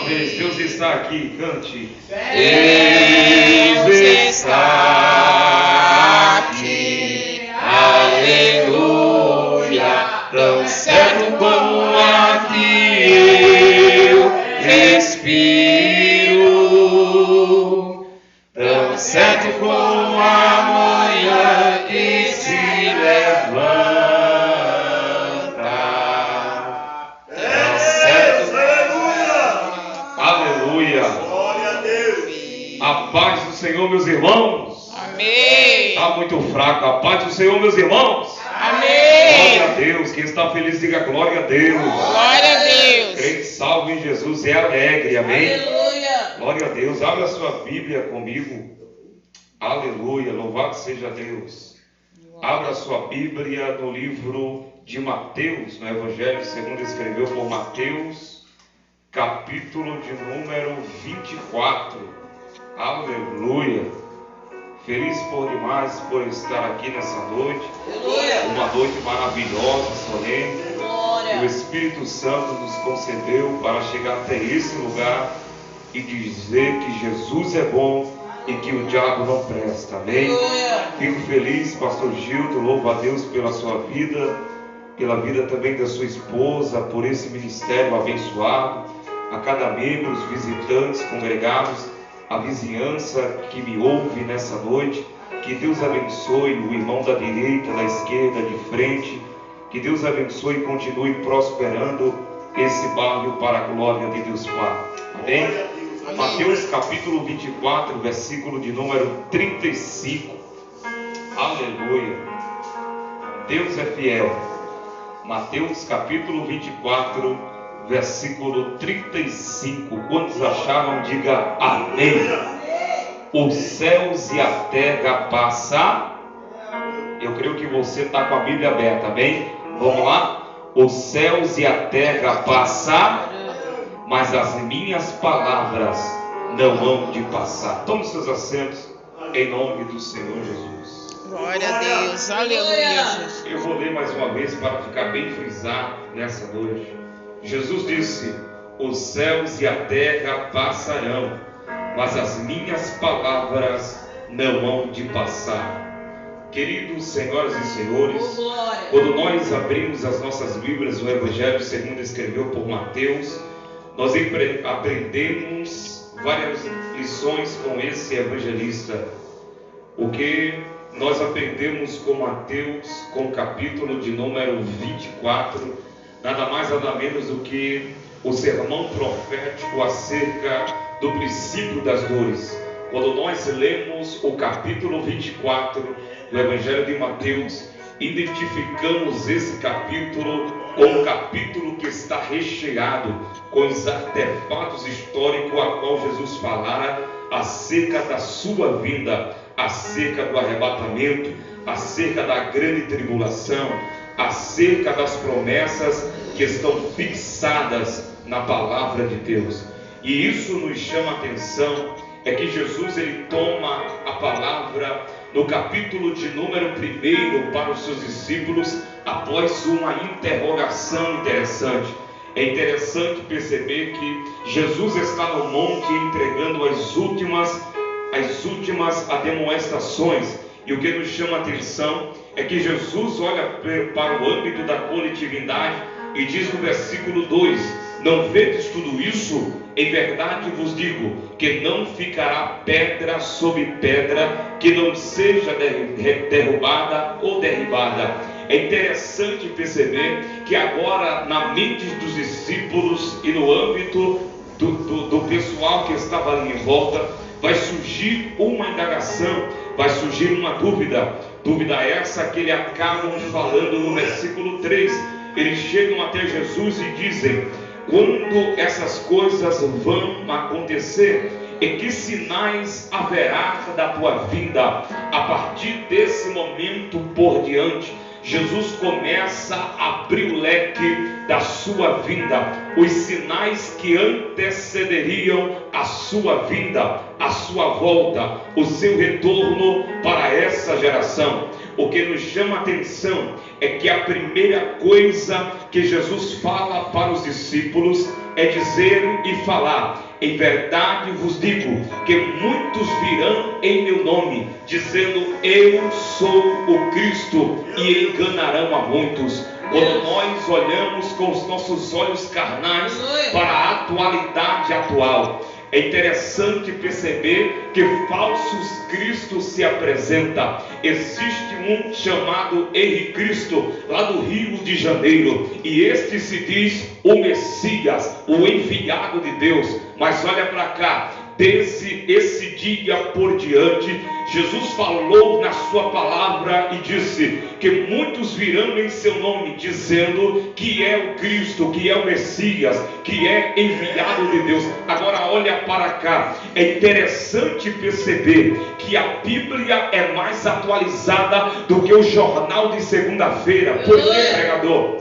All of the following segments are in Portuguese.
vez, Deus está aqui, cante. Deus está aqui, aleluia, tão certo como a que eu respiro, tão certo como a manhã que se levanta, tão certo. Aleluia. Glória a Deus. A paz do Senhor, meus irmãos. Amém. Está muito fraco. A paz do Senhor, meus irmãos. Amém. Glória a Deus. Quem está feliz, diga glória a Deus. Glória a Deus. Crente salvo em Jesus é alegre. Amém. Aleluia. Glória a Deus. Abra a sua Bíblia comigo. Aleluia. Louvado seja Deus. Abra a sua Bíblia no livro de Mateus, no Evangelho segundo escreveu por Mateus, capítulo de número 24. Aleluia. Feliz por demais por estar aqui nessa noite. Aleluia. Uma noite maravilhosa, solene. Que o Glória. Espírito Santo nos concedeu para chegar até esse lugar e dizer que Jesus é bom e que o diabo não presta. Amém? Aleluia. Fico feliz, pastor Gildo, louvo a Deus pela sua vida, pela vida também da sua esposa, por esse ministério abençoado, a cada membro, os visitantes, congregados, a vizinhança que me ouve nessa noite. Que Deus abençoe o irmão da direita, da esquerda, de frente. Que Deus abençoe e continue prosperando esse bairro para a glória de Deus Pai. Amém? Mateus capítulo 24, versículo de número 35. Aleluia. Deus é fiel. Mateus capítulo 24, versículo 35. Quantos acharam, diga amém. Os céus e a terra passam. Eu creio que você está com a Bíblia aberta, amém? Vamos lá? Os céus e a terra passam, mas as minhas palavras não hão de passar. Tome seus assentos em nome do Senhor Jesus. Glória a Deus. Aleluia, Jesus. Eu vou ler mais uma vez para ficar bem frisado nessa noite. Jesus disse: os céus e a terra passarão, mas as minhas palavras não hão de passar. Queridos senhoras e senhores, quando nós abrimos as nossas Bíblias, o Evangelho segundo escreveu por Mateus, nós aprendemos várias lições com esse evangelista. O que nós aprendemos com Mateus, com o capítulo de número 24, nada mais nada menos do que o sermão profético acerca do princípio das dores. Quando nós lemos o capítulo 24 do Evangelho de Mateus, identificamos esse capítulo como um capítulo que está recheado com os artefatos históricos a qual Jesus falara acerca da sua vinda, acerca do arrebatamento, acerca da grande tribulação, acerca das promessas que estão fixadas na palavra de Deus. E isso nos chama a atenção, é que Jesus ele toma a palavra no capítulo de número 1 para os seus discípulos após uma interrogação interessante. É interessante perceber que Jesus está no monte entregando as últimas admoestações. E o que nos chama a atenção é que Jesus olha para o âmbito da coletividade e diz no versículo 2: não vedes tudo isso? Em verdade vos digo que não ficará pedra sobre pedra que não seja derrubada ou derribada. É interessante perceber que agora na mente dos discípulos e no âmbito do pessoal que estava ali em volta, vai surgir uma indagação, vai surgir uma dúvida. Dúvida essa que eles acabam falando no versículo 3. Eles chegam até Jesus e dizem: quando essas coisas vão acontecer? E que sinais haverá da tua vinda? A partir desse momento por diante, Jesus começa a abrir o leque da sua vinda, os sinais que antecederiam a sua vinda, a sua volta, o seu retorno para essa geração. O que nos chama a atenção é que a primeira coisa que Jesus fala para os discípulos é dizer e falar: em verdade vos digo que muitos virão em meu nome, dizendo eu sou o Cristo, e enganarão a muitos. Quando nós olhamos com os nossos olhos carnais para a atualidade atual, é interessante perceber que falsos cristos se apresentam. Existe um chamado Henrique Cristo, lá do Rio de Janeiro, e este se diz o Messias, o enviado de Deus. Mas olha para cá, desde esse dia por diante, Jesus falou na sua palavra e disse que muitos virão em seu nome, dizendo que é o Cristo, que é o Messias, que é enviado de Deus. Agora olha para cá, é interessante perceber que a Bíblia é mais atualizada do que o jornal de segunda-feira. Por que, pregador?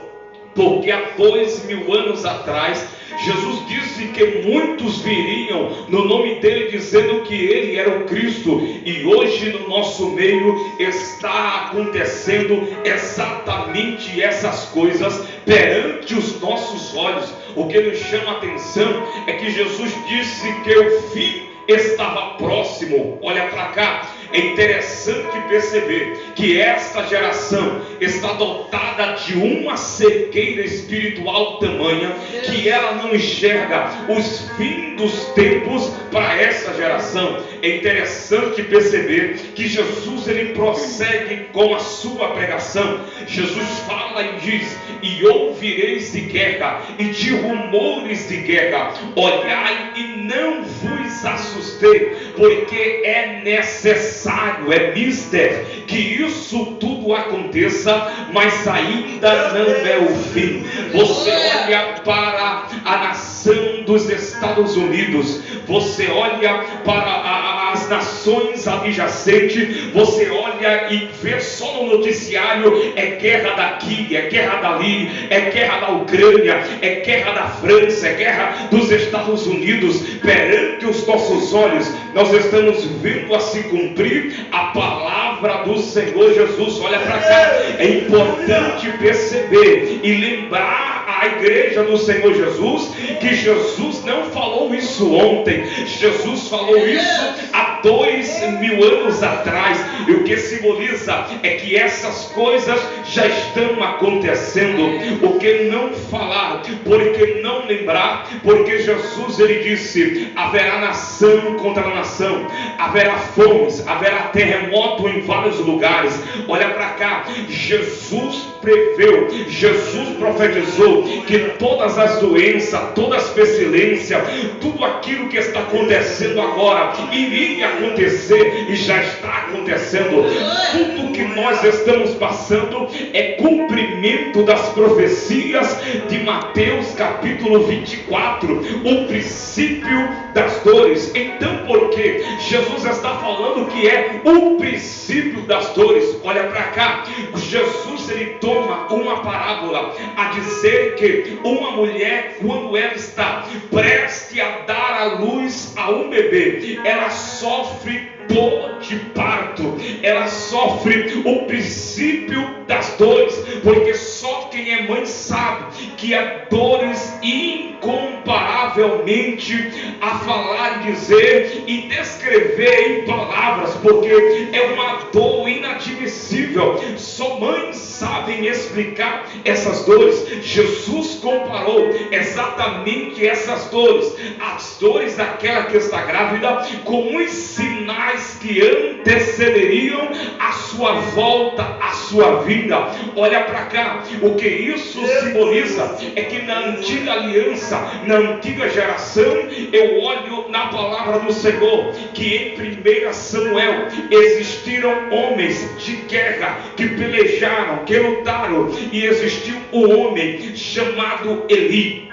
Porque há 2000 anos atrás, Jesus disse que muitos viriam no nome dele, dizendo que ele era o Cristo. E hoje no nosso meio está acontecendo exatamente essas coisas perante os nossos olhos. O que nos chama a atenção é que Jesus disse que o fim estava próximo. Olha para cá, é interessante perceber que esta geração está dotada de uma cegueira espiritual tamanha que ela não enxerga os fins dos tempos para essa geração. É interessante perceber que Jesus ele prossegue com a sua pregação. Jesus fala e diz: e ouvireis de guerra e de rumores de guerra, olhai e não vos assustei, porque é necessário, é mister, que isso tudo aconteça, mas ainda não é o fim. Você olha para a nação dos Estados Unidos, você olha para as nações adjacentes, você olha e vê só no noticiário: é guerra daqui, é guerra dali, é guerra da Ucrânia, é guerra da França, é guerra dos Estados Unidos. Perante os nossos olhos, nós estamos vendo a se cumprir a palavra do Senhor Jesus. Olha para cá, é importante perceber e lembrar a igreja do Senhor Jesus que Jesus não falou isso ontem, Jesus falou isso há 2000 anos atrás. E o que simboliza é que essas coisas já estão acontecendo. O que não falar, porque não lembrar, porque Jesus ele disse: haverá nação contra nação, haverá fomes, haverá terremoto em vários lugares. Olha para cá, Jesus preveu, Jesus profetizou que todas as doenças, toda as pestilências, tudo aquilo que está acontecendo agora iria acontecer e já está acontecendo. Tudo que nós estamos passando é cumprimento das profecias de Mateus capítulo 24, o princípio das dores. Então, por que Jesus está falando que é o princípio das dores? Olha para cá, Jesus ele toma uma parábola a dizer que uma mulher, quando ela está prestes a dar à luz a um bebê, ela sofre dor de parto, ela sofre o princípio das dores, porque só quem é mãe sabe que há dores incomparavelmente a falar, dizer e descrever em palavras, porque é uma dor inadmissível. Só mães sabem explicar essas dores. Jesus comparou exatamente essas dores, as dores daquela que está grávida, com os sinais que antecederiam a sua volta, a sua vinda. Olha para cá, o que isso simboliza é que na antiga aliança, na antiga geração, eu olho na palavra do Senhor que em 1 Samuel existiram homens de guerra que pelejaram, que lutaram, e existiu um homem chamado Eli.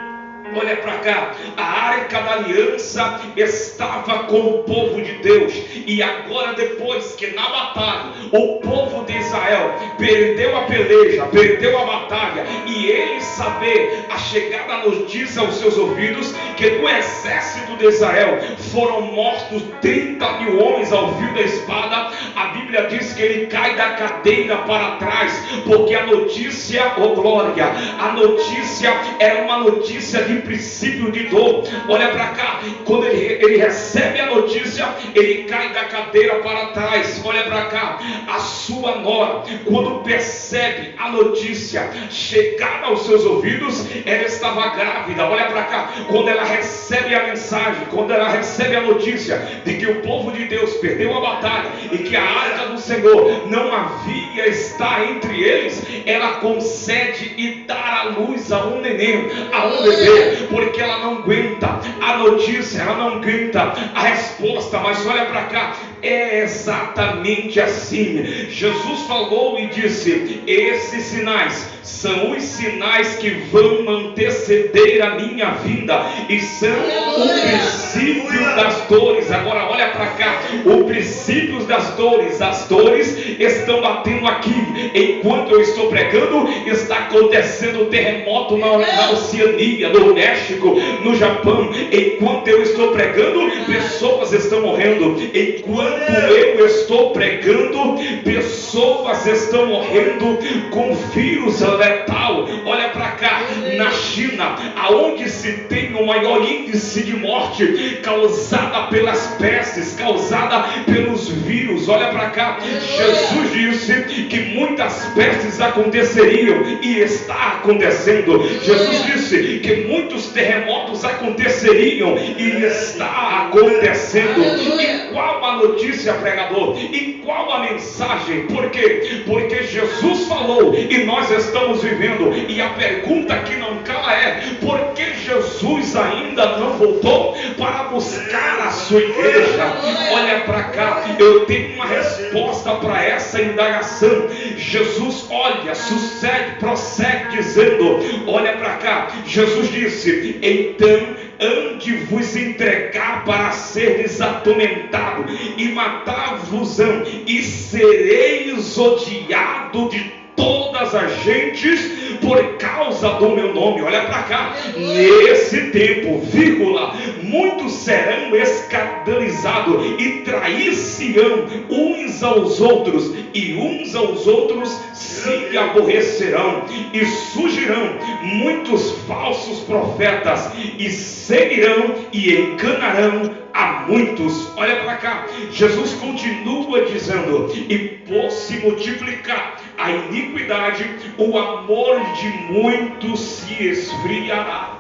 Olha para cá, a arca da aliança estava com o povo de Deus, e agora, depois que na batalha o povo de Israel perdeu a peleja, perdeu a batalha, e ele saber a chegada da notícia aos seus ouvidos que no exército de Israel foram mortos 30 mil homens ao fio da espada, a Bíblia diz que ele cai da cadeira para trás, porque a notícia, oh glória, a notícia era uma notícia de princípio de dor. Olha para cá, quando ele recebe a notícia, ele cai da cadeira para trás. Olha para cá, a sua nora, quando percebe a notícia chegar aos seus ouvidos, ela estava grávida. Olha para cá, quando ela recebe a mensagem, quando ela recebe a notícia de que o povo de Deus perdeu a batalha e que a arca do Senhor não havia estar entre eles, ela concede e dá à luz a um neném, a um bebê, porque ela não aguenta a notícia, ela não aguenta a resposta. Mas olha para cá, é exatamente assim. Jesus falou e disse: esses sinais são os sinais que vão anteceder a minha vinda, e são o princípio das dores. Agora olha para cá, o princípio das dores, as dores estão batendo aqui. Enquanto eu estou pregando, está acontecendo terremoto na Oceania, no México, no Japão. Enquanto eu estou pregando, pessoas estão morrendo. Enquanto eu estou pregando, pessoas estão morrendo com vírus letal. Olha para cá, na China, aonde se tem o maior índice de morte causada pelas pestes, causada pelos vírus. Olha para cá, Jesus disse que muitas pestes aconteceriam e está acontecendo. Jesus disse que muitos terremotos aconteceriam e está acontecendo. E qual a notícia, pregador? E qual a mensagem? Por quê? Porque Jesus falou e nós estamos vivendo. E a pergunta que não cala é: por que Jesus ainda não voltou para buscar a sua igreja? Olha para cá, eu tenho uma resposta para essa indagação. Jesus olha, sucede, prossegue dizendo, olha para cá, Jesus disse: então hão de vos entregar para seres atormentados e matar-vos-ão, e sereis odiados de todas as gentes por causa do meu nome. Olha para cá, nesse tempo, vírgula, muitos serão escandalizados e trair-se-ão uns aos outros, e uns aos outros se aborrecerão, e surgirão muitos falsos profetas e seguirão e enganarão a muitos. Olha para cá, Jesus continua dizendo: e por se multiplicar a iniquidade, o amor de muitos se esfriará.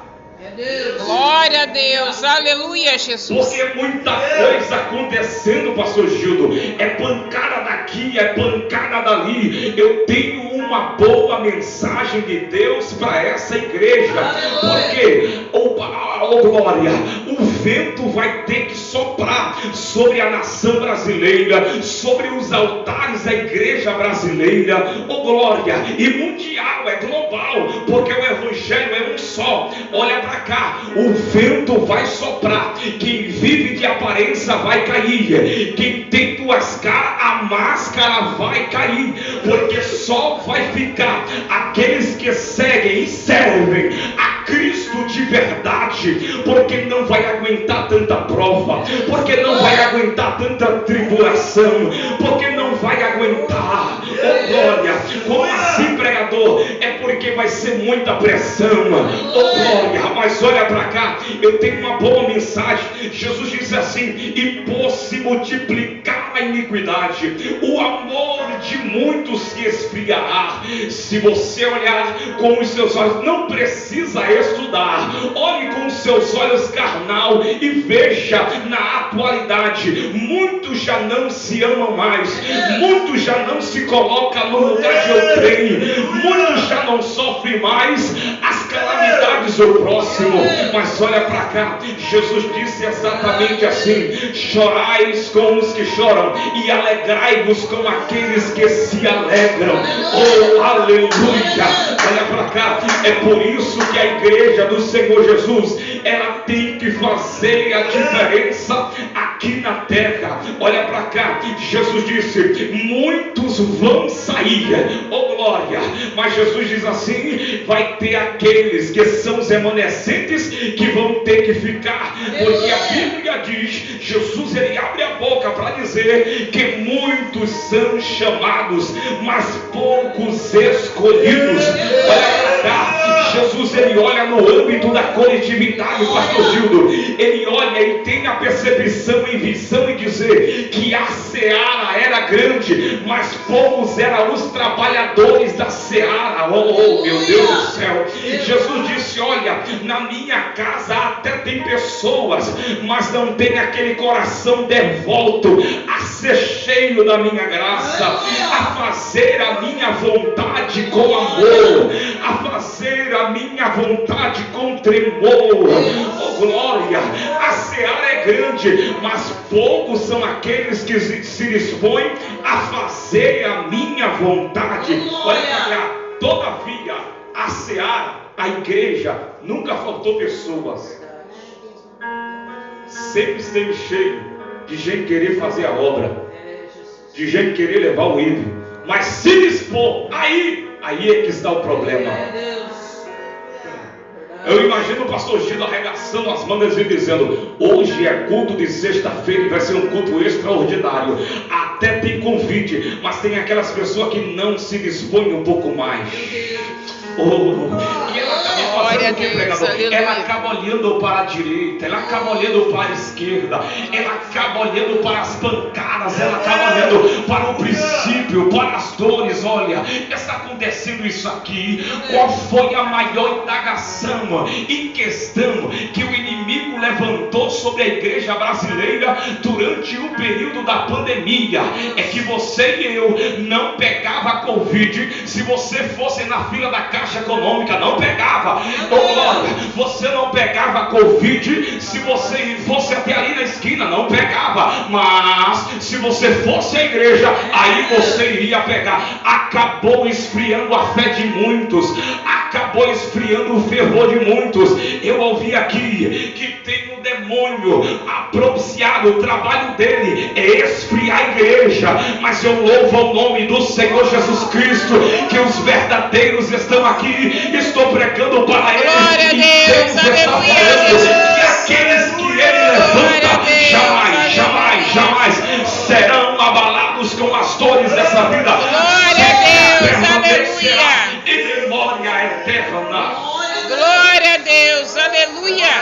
Glória a Deus, aleluia, Jesus. Porque é muita coisa acontecendo, pastor Gildo. É pancada daqui, é pancada dali. Eu tenho uma boa mensagem de Deus para essa igreja. Porque, oh glória, o vento vai ter que soprar sobre a nação brasileira, sobre os altares da igreja brasileira. Oh glória, e mundial, é global, porque o evangelho é um só. Olha para cá, o vento vai soprar. Quem vive de aparência vai cair. Quem tem duas caras, a máscara vai cair. Porque só vai ficar aqueles que seguem e servem a Cristo de verdade. Porque não vai aguentar tanta prova, porque não vai aguentar tanta tribulação, porque não vai aguentar. Oh glória, como assim, pregador? É porque vai ser muita pressão. Oh glória, mas olha para cá, eu tenho uma boa mensagem. Jesus diz assim: e por se multiplicar a iniquidade, o amor de muitos se esfriará. Se você olhar com os seus olhos, não precisa estudar, olhe com os seus olhos carnal e veja na atualidade, muitos já não se amam mais, muitos já não se colocam no lugar de outrem, muitos já não sofrem mais as calamidades do próximo. Mas olha para cá, Jesus disse exatamente assim: chorais com os que choram e alegrai-vos com aqueles que se alegram. Oh aleluia, olha para cá, é por isso que a igreja do Senhor Jesus, ela tem que que fazer a diferença aqui na terra. Olha para cá, Jesus disse: muitos vão sair, oh glória, mas Jesus diz assim: vai ter aqueles que são os remanescentes que vão ter que ficar, porque a Bíblia diz, Jesus ele abre a boca para dizer que muitos são chamados, mas poucos escolhidos. Olha para cá, Jesus ele olha no âmbito da coletividade, pastor Gildo, ele olha e tem a percepção e visão e dizer que a seara era grande, mas poucos eram os trabalhadores da seara. Oh meu Deus do céu, Jesus disse: olha, na minha casa até tem pessoas, mas não tem aquele coração devoto a ser cheio da minha graça, a fazer a minha vontade com amor, a fazer a minha vontade com tremor. Oh glória, a seara é grande, mas poucos são aqueles que se dispõem a fazer a minha vontade. Olha para cá, todavia a seara, a igreja, nunca faltou pessoas, sempre esteve cheio de gente querer fazer a obra, de gente querer levar o ídolo, mas se dispor, aí é que está o problema. Eu imagino o pastor Gildo arregaçando as mangas e dizendo: hoje é culto de sexta-feira e vai ser um culto extraordinário. Até tem convite, mas tem aquelas pessoas que não se dispõem um pouco mais. E ela acaba fazendo o que, pregador? Ela acaba olhando para a direita, ela acaba olhando para a esquerda, ela acaba olhando para as pancadas, ela acaba olhando para o princípio, para as dores. Olha, está acontecendo isso aqui. Qual foi a maior indagação em questão que o inimigo levantou sobre a igreja brasileira durante o período da pandemia? É que você e eu não pegava Covid se você fosse na fila da Caixa Econômica, não pegava. Você não pegava Covid se você fosse até ali na esquina, não pegava. Mas se você fosse à igreja, aí você iria pegar. Acabou esfriando a fé de muitos, acabou esfriando o fervor de muitos. Eu ouvi aqui que tem um demônio propiciado, o trabalho dele é esfriar a igreja, mas eu louvo ao nome do Senhor Jesus Cristo, que os verdadeiros estão aqui. Estou pregando para eles. Glória a Deus, aleluia. E aqueles que ele levanta jamais serão abalados com as dores dessa vida. Glória a Deus, aleluia. Em memória eterna. Glória a Deus, aleluia.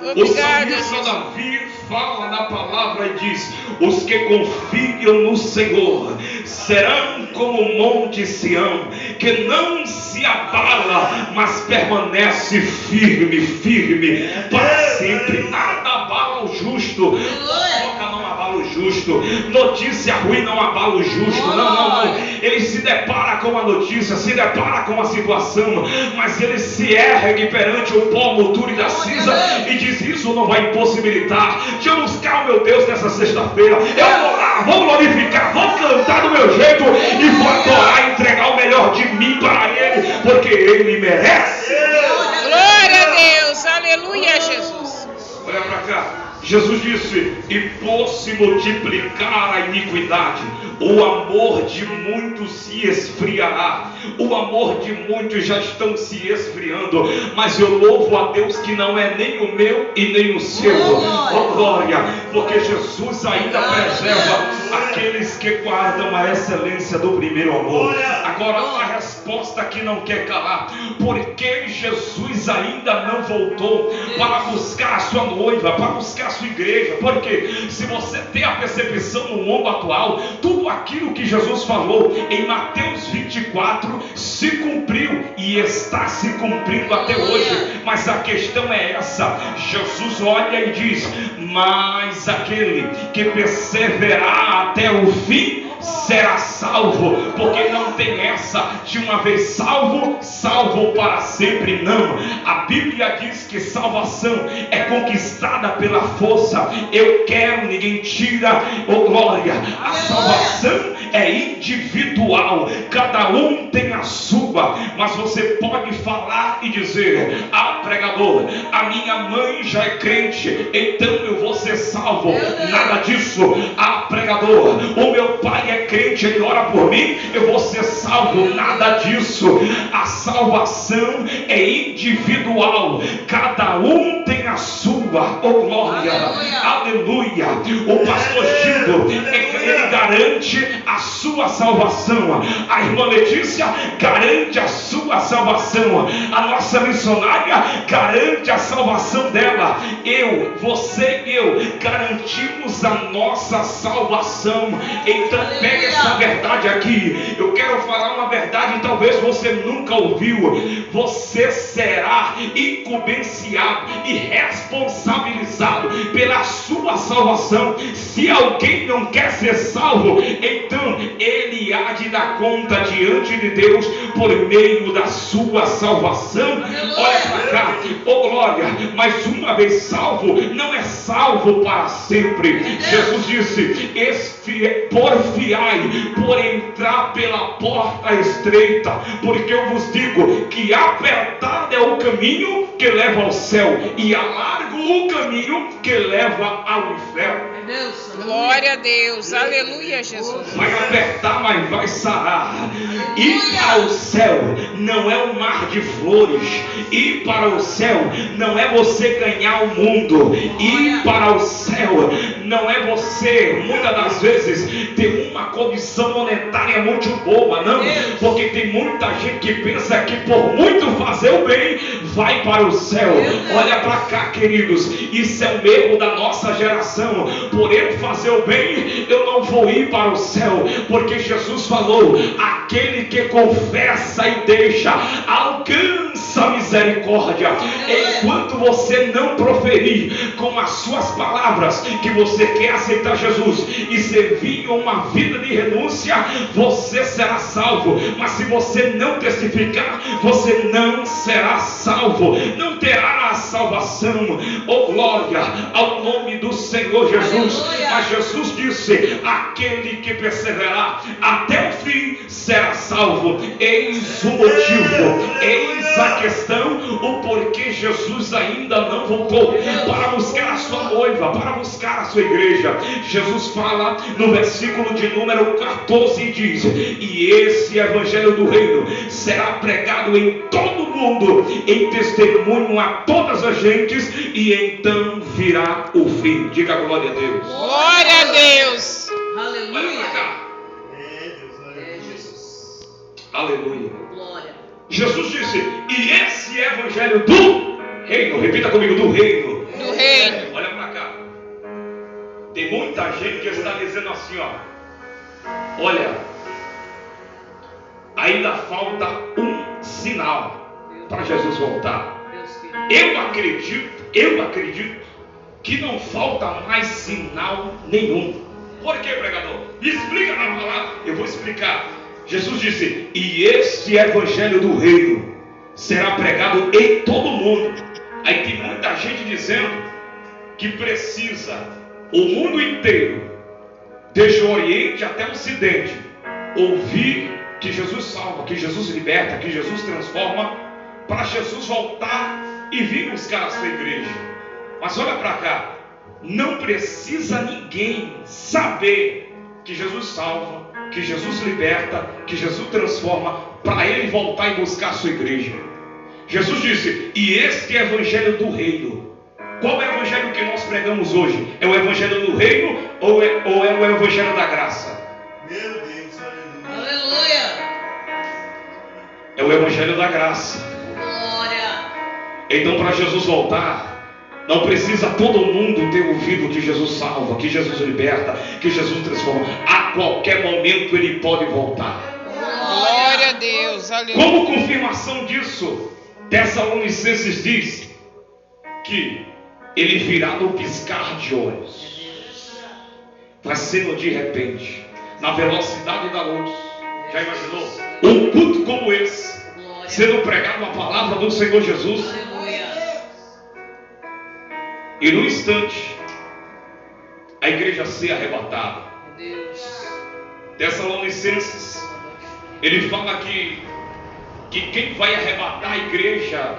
Obrigado, o salmista Davi fala na palavra e diz: os que confiam no Senhor serão como o monte Sião, que não se abala, mas permanece firme para sempre. Nada abala o justo. Fofoca não abala o justo, notícia ruim não abala o justo. Não. Ele se depara com a notícia, se depara com a situação, mas ele se ergue perante o pó, monturo e da cinza e diz: isso não vai impossibilitar de eu buscar o meu Deus nessa sexta-feira. Eu vou lá, vou glorificar, vou cantar do meu jeito e vou adorar e entregar o melhor de mim para ele, porque ele merece. Glória a Deus, aleluia, Jesus. Olha para cá, Jesus disse: e por se multiplicar a iniquidade, o amor de muitos se esfriará. O amor de muitos já estão se esfriando, mas eu louvo a Deus que não é nem o meu e nem o seu. Oh glória, porque Jesus ainda preserva aqueles que guardam a excelência do primeiro amor. Agora a resposta que não quer calar: por que Jesus ainda não voltou para buscar a sua noiva, para buscar a sua igreja? Porque se você tem a percepção no mundo atual, tudo aquilo que Jesus falou em Mateus 24 se cumpriu e está se cumprindo até hoje. Mas a questão é essa: Jesus olha e diz: mas aquele que perseverar até o fim será salvo. Porque não tem essa de uma vez salvo para sempre. Não, a Bíblia diz que salvação é conquistada pela força. Eu quero, ninguém tira. Oh glória, a salvação é individual, cada um tem a sua, mas você pode falar e dizer: ah, pregador, a minha mãe já é crente, então eu vou ser salvo. Nada disso. Ah, pregador, o meu pai é crente, ele ora por mim, eu vou ser salvo. Nada disso. A salvação é individual, cada um tem a sua. Oh glória, aleluia. O pastor Gildo, ele garante a sua salvação, a irmã Letícia garante a sua salvação, a nossa missionária garante a salvação dela. Eu, você e eu garantimos a nossa salvação. Então pega essa verdade aqui. Eu quero falar uma verdade, talvez você nunca ouviu. Você será incumbenciado e responsabilizado pela sua salvação. Se alguém não quer ser salvo, então ele há de dar conta diante de Deus por meio da sua salvação. Olha para cá, oh glória. Mas uma vez salvo, não é salvo para sempre. Jesus disse: porfiai por entrar pela porta estreita, porque eu vos digo que apertado é o caminho que leva ao céu, e alargo o caminho que leva ao inferno. Glória a Deus, aleluia, Jesus. Vai apertar, mas vai sarar. Ir ao céu não é um mar de flores. Ir para o céu não é você ganhar o mundo. Ir para o céu não é você, muitas das vezes, ter uma condição monetária muito boa, não. Porque tem muita gente que pensa que por muito fazer o bem, vai para o céu. Olha para cá, queridos, isso é o erro da nossa geração. Por eu fazer o bem, eu não vou ir para o céu, porque Jesus falou: aquele que confessa e deixa, alcança a misericórdia. Enquanto você não proferir com as suas palavras que você quer aceitar Jesus e servir uma vida de renúncia, você será salvo. Mas se você não testificar, você não será salvo, não terá a salvação. Oh glória ao nome do Senhor Jesus. Mas Jesus disse: aquele que perseverar até o fim será salvo. Eis o motivo, eis a questão, o porquê Jesus ainda não voltou para buscar a sua noiva, para buscar a sua igreja. Jesus fala no versículo de número 14 e diz: e esse evangelho do reino será pregado em todo o mundo, em testemunho a todas as gentes, e então virá o fim. Diga glória a Deus. Glória a Deus. Aleluia. Jesus. Aleluia. Glória. Jesus disse: e esse evangelho do reino, repita comigo, do reino. Do reino. Olha para cá. Tem muita gente que está dizendo assim, ó: olha, ainda falta um sinal para Jesus voltar. Eu acredito que não falta mais sinal nenhum. Por que, pregador? Me explica na palavra. Eu vou explicar. Jesus disse: e este evangelho do reino será pregado em todo o mundo. Aí tem muita gente dizendo que precisa o mundo inteiro, desde o Oriente até o Ocidente, ouvir que Jesus salva, que Jesus liberta, que Jesus transforma, para Jesus voltar e vir buscar a sua igreja. Mas olha para cá, não precisa ninguém saber que Jesus salva, que Jesus liberta, que Jesus transforma, para ele voltar e buscar a sua igreja. Jesus disse: e este é o evangelho do reino. Qual é o evangelho que nós pregamos hoje? É o evangelho do reino ou é o evangelho da graça? Meu Deus, aleluia. É o evangelho da graça. Glória. Então, para Jesus voltar, não precisa todo mundo ter ouvido que Jesus salva, que Jesus liberta, que Jesus transforma. A qualquer momento ele pode voltar. Glória a Deus, aleluia. Como confirmação disso, Tessalonicenses diz que ele virá no piscar de olhos. Vai ser de repente, na velocidade da luz. Já imaginou? Um culto como esse, sendo pregado a palavra do Senhor Jesus, e no instante a igreja ser arrebatada. Tessalonicenses, ele fala que quem vai arrebatar a igreja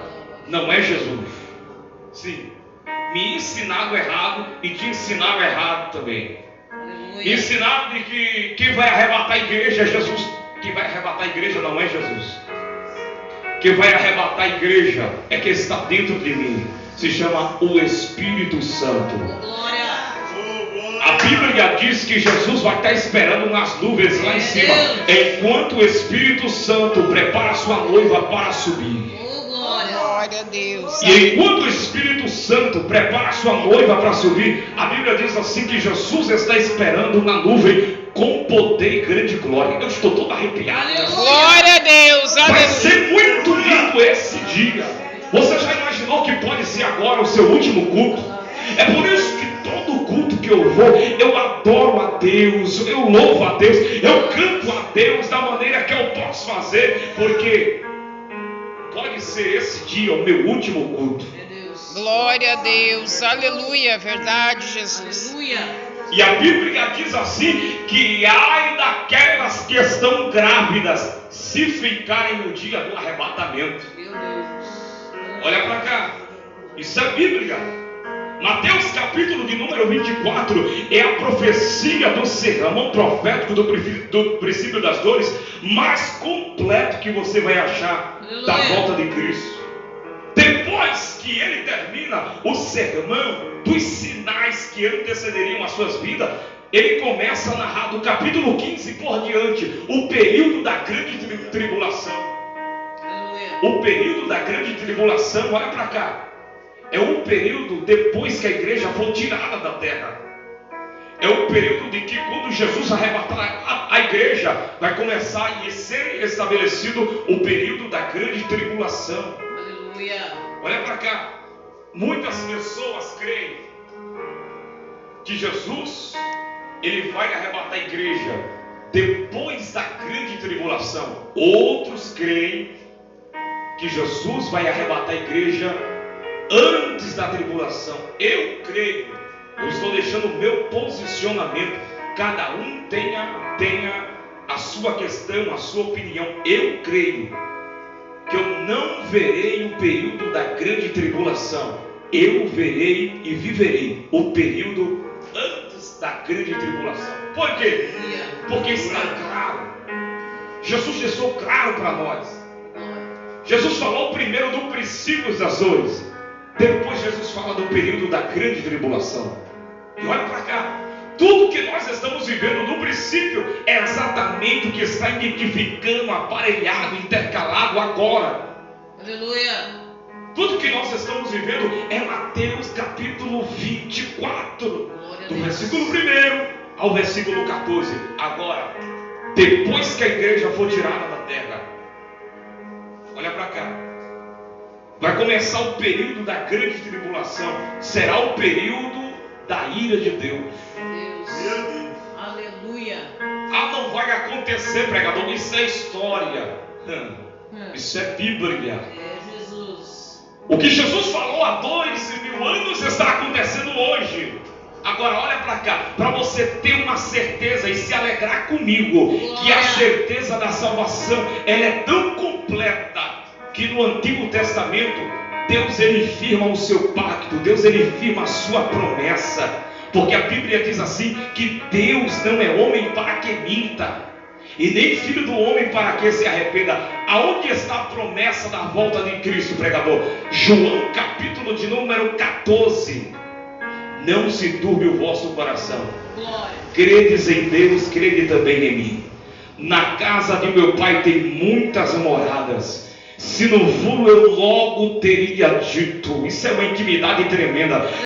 não é Jesus. Sim, me ensinaram errado e te ensinaram errado também. Me ensinaram de que quem vai arrebatar a igreja é Jesus. Quem vai arrebatar a igreja não é Jesus. Quem vai arrebatar a igreja é quem está dentro de mim. Se chama o Espírito Santo. A Bíblia diz que Jesus vai estar esperando nas nuvens lá em cima, enquanto o Espírito Santo prepara a sua noiva para subir. Glória a Deus. E enquanto o Espírito Santo prepara a sua noiva para subir, a Bíblia diz assim que Jesus está esperando na nuvem com poder e grande glória. Eu estou todo arrepiado. Glória a Deus. Vai ser muito lindo esse dia. Você já imaginou que pode ser agora o seu último culto? É por isso que todo culto que eu vou, eu adoro a Deus, eu louvo a Deus, eu canto a Deus da maneira que eu posso fazer, porque pode ser esse dia o meu último culto. Glória a Deus. Aleluia. Verdade, Jesus. E a Bíblia diz assim que ai daquelas que estão grávidas se ficarem no dia do arrebatamento. Olha para cá, isso é Bíblia. Mateus capítulo de número 24 é a profecia do sermão profético do princípio das dores mais completo que você vai achar da volta de Cristo. Depois que ele termina o sermão dos sinais que antecederiam as suas vidas, ele começa a narrar do capítulo 15 por diante o período da grande tribulação. O período da grande tribulação, olha para cá, é um período depois que a igreja for tirada da terra. É o período de que quando Jesus arrebatar a igreja, vai começar a ser estabelecido o período da grande tribulação. Olha para cá, muitas pessoas creem que Jesus, ele vai arrebatar a igreja depois da grande tribulação. Outros creem que Jesus vai arrebatar a igreja antes da tribulação. Eu creio, eu estou deixando o meu posicionamento. Cada um tenha a sua questão, a sua opinião. Eu creio que eu não verei o período da grande tribulação. Eu verei e viverei o período antes da grande tribulação. Por quê? Porque está claro. Jesus deixou claro para nós. Jesus falou primeiro do princípio das dores. Depois Jesus fala do período da grande tribulação. E olha para cá, tudo que nós estamos vivendo no princípio é exatamente o que está identificando, aparelhado, intercalado agora. Aleluia. Tudo que nós estamos vivendo é Mateus capítulo 24, do versículo 1 ao versículo 14. Agora, depois que a igreja for tirada da terra, olha para cá, vai começar o período da grande tribulação. Será o período da ira de Deus. Aleluia. Ah, não vai acontecer, pregador. Isso é história. Isso é Bíblia. Jesus. O que Jesus falou há 2000 anos está acontecendo hoje. Agora olha para cá, para você ter uma certeza e se alegrar comigo, que a certeza da salvação, ela é tão completa que no Antigo Testamento Deus ele firma o seu pacto, Deus ele firma a sua promessa, porque a Bíblia diz assim que Deus não é homem para que minta, e nem filho do homem para que se arrependa. Aonde está a promessa da volta de Cristo, pregador? João capítulo de número 14. Não se turbe o vosso coração. Credes em Deus, crede também em mim. Na casa de meu pai tem muitas moradas. Se não for, eu logo teria dito. Isso é uma intimidade tremenda.